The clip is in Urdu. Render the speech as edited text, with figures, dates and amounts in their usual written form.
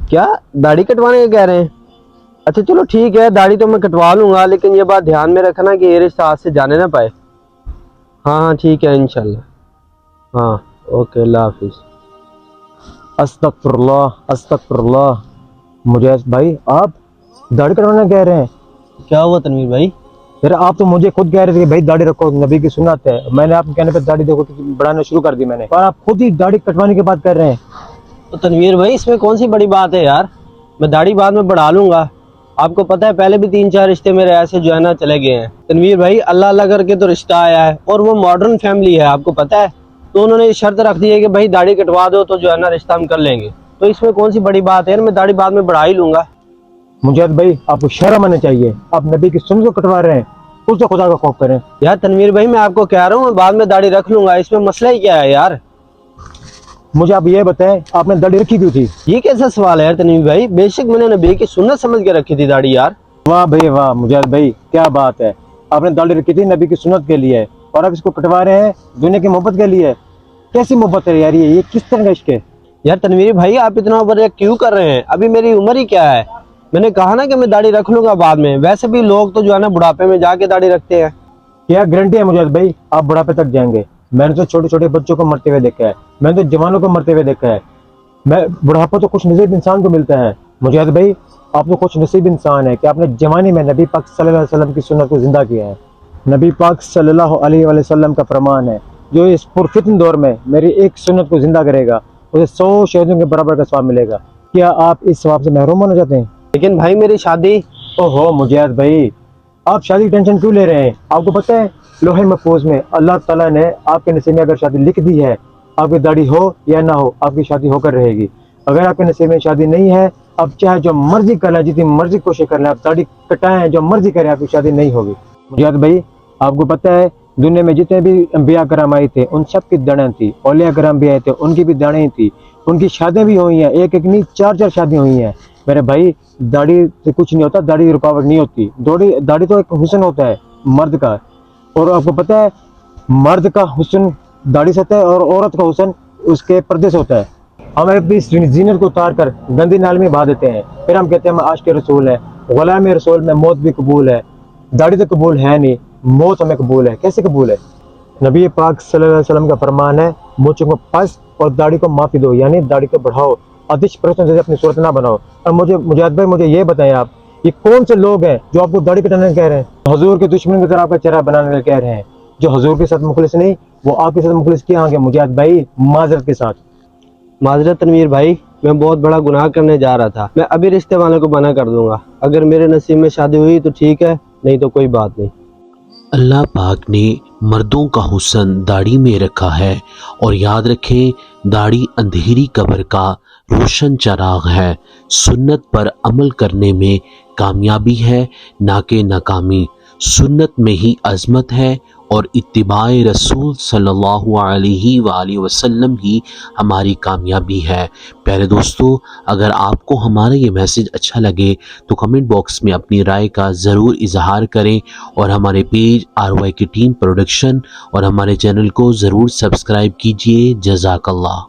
کیا داڑھی کٹوانے کا کہہ رہے ہیں؟ اچھا چلو ٹھیک ہے، داڑھی تو میں کٹوا لوں گا، لیکن یہ بات دھیان میں رکھنا کہ یہ رشتہ ہاتھ سے جانے نہ پائے۔ ہاں ہاں ٹھیک ہے انشاءاللہ۔ ہاں اوکے، اللہ حافظ۔ استغفر اللہ استغفر اللہ۔ مجاہد بھائی آپ داڑھی کٹوانا کہہ رہے ہیں؟ کیا ہوا تنویر بھائی؟ پھر آپ تو مجھے خود کہہ رہے تھے کہ بھائی داڑھی رکھو، نبی کی سنت ہے۔ میں نے آپ کے کہنے پہ داڑھی دیکھو بڑھانا شروع کر دی میں نے، اور آپ خود ہی داڑھی کٹوانے کی بات کر رہے ہیں۔ تو تنویر بھائی اس میں کون سی بڑی بات ہے یار، میں داڑھی بعد میں بڑھا لوں گا۔ آپ کو پتہ ہے پہلے بھی 3-4 رشتے میرے ایسے جو ہے نا چلے گئے ہیں۔ تنویر بھائی اللہ اللہ کر کے تو رشتہ آیا ہے، اور وہ ماڈرن فیملی ہے، آپ کو پتہ ہے، تو انہوں نے شرط رکھ دی ہے کہ بھائی داڑھی کٹوا دو تو جو ہے نا رشتہ ہم کر لیں گے۔ تو اس میں کون سی بڑی بات ہے، میں داڑھی بعد میں بڑھا ہی لوں گا۔ مجاہد بھائی آپ کو شرم آنا چاہیے، آپ نبی کی سنت کو کٹوا رہے ہیں، اس سے خدا کا خوف کریں۔ یار تنویر بھائی میں آپ کو کہہ رہا ہوں میں بعد میں داڑھی رکھ لوں گا، اس میں مسئلہ ہی کیا ہے یار؟ مجھے آپ یہ بتائیں آپ نے داڑھی رکھی کیوں تھی؟ یہ کیسا سوال ہے یار تنویر بھائی؟ بے شک میں نے نبی کی سنت سمجھ کے رکھی تھی داڑھی یار۔ واہ بھائی واہ مجاہد بھائی کیا بات ہے، آپ نے داڑھی رکھی تھی نبی کی سنت کے لیے، اور آپ اس کو کٹوا رہے ہیں دنیا کی محبت کے لیے؟ کیسی محبت ہے یار یہ کس طرح کا عشق ہے؟ یار تنویر بھائی آپ اتنا اوور ریئیکٹ کیوں کر رہے ہیں؟ ابھی میری عمر ہی کیا ہے؟ میں نے کہا نا کہ میں داڑھی رکھ لوں گا بعد میں، ویسے بھی لوگ تو جو ہے نا بڑھاپے میں جا کے داڑھی رکھتے ہیں۔ کیا گارنٹی ہے مجاہد بھائی آپ بڑھاپے تک جائیں گے؟ میں نے تو چھوٹے چھوٹے بچوں کو مرتے ہوئے دیکھا ہے، میں نے تو جوانوں کو مرتے ہوئے دیکھا ہے۔ بڑھاپا تو خوش نصیب انسان کو ملتا ہے۔ مجاہد بھائی آپ تو خوش نصیب انسان ہے کہ آپ نے جوانی میں نبی پاک صلی اللہ علیہ وسلم کی سنت کو زندہ کیا ہے۔ نبی پاک صلی اللہ علیہ وسلم کا فرمان ہے جو اس پرفتن دور میں میری ایک سنت کو زندہ کرے گا اسے 100 شہیدوں کے برابر کا ثواب ملے گا۔ کیا آپ اس ثواب سے محروم ہونا چاہتے ہیں؟ لیکن بھائی میری شادی… اوہو مجاہد بھائی آپ شادی کی ٹینشن کیوں لے رہے ہیں؟ آپ کو پتہ ہے لوح محفوظ میں اللہ تعالیٰ نے آپ کے نصیب میں اگر شادی لکھ دی ہے، آپ کی داڑھی ہو یا نہ ہو آپ کی شادی ہو کر رہے گی۔ اگر آپ کے نصیب میں شادی نہیں ہے، اب چاہے جو مرضی کر لیں، جتنی مرضی کوشش کر لیں، آپ داڑھی کٹائیں جو مرضی کریں، آپ کی شادی نہیں ہوگی۔ مجاہد بھائی آپ کو پتہ ہے دنیا میں جتنے بھی انبیاء کرام آئے تھے ان سب کی داڑھیں تھی، اولیاء کرام بھی آئے تھے ان کی بھی داڑھیں تھی، ان کی شادیاں بھی ہوئی ہیں، ایک ایک نہیں 4 شادیاں ہوئی ہیں۔ میرے بھائی داڑھی سے کچھ نہیں ہوتا، داڑھی رکاوٹ نہیں ہوتی، داڑھی تو ایک حسن ہوتا ہے مرد کا، اور آپ کو پتہ ہے مرد کا حسن داڑھی سے ہوتا ہے اور عورت کا حسن اس کے پردے سے ہوتا ہے۔ ہم اپنی زینت کو اتار کر گندی نال میں بہا دیتے ہیں، پھر ہم کہتے ہیں ہم عاشق رسول ہے، غلام رسول میں موت بھی قبول ہے۔ داڑھی تو قبول ہے نہیں، موت ہمیں قبول ہے، کیسے قبول ہے؟ نبی پاک صلی اللہ علیہ وسلم کا فرمان ہے مونچھوں کو پس اور داڑھی کو معافی دو، یعنی داڑھی کو بڑھاؤ، آتش پرستوں جیسے اپنی صورت نہ بناؤ۔ اور مجاہد بھائی مجھے یہ بتائیں آپ یہ کون سے لوگ ہیں جو آپ کو داڑھی کٹانے کہہ رہے ہیں؟ حضور کے دشمن کی طرح آپ کا چہرہ بنانے کہہ رہے ہیں۔ جو حضور کے ساتھ مخلص نہیں وہ آپ کے ساتھ مخلص کیا ہوں گے؟ مجاہد بھائی معذرت کے ساتھ۔ معذرت تنویر بھائی، میں بہت بڑا گناہ کرنے جا رہا تھا، میں ابھی رشتے والوں کو منع کر دوں گا، اگر میرے نصیب میں شادی ہوئی تو ٹھیک ہے، نہیں تو کوئی بات نہیں۔ اللہ پاک نے مردوں کا حسن داڑھی میں رکھا ہے، اور یاد رکھیں داڑھی اندھیری قبر کا روشن چراغ ہے۔ سنت پر عمل کرنے میں کامیابی ہے نہ کہ ناکامی، سنت میں ہی عظمت ہے، اور اتباع رسول صلی اللہ علیہ وآلہ وسلم ہی ہماری کامیابی ہے۔ پیارے دوستو اگر آپ کو ہمارا یہ میسج اچھا لگے تو کمنٹ باکس میں اپنی رائے کا ضرور اظہار کریں، اور ہمارے پیج RY کی ٹیم پروڈکشن اور ہمارے چینل کو ضرور سبسکرائب کیجیے۔ جزاک اللہ۔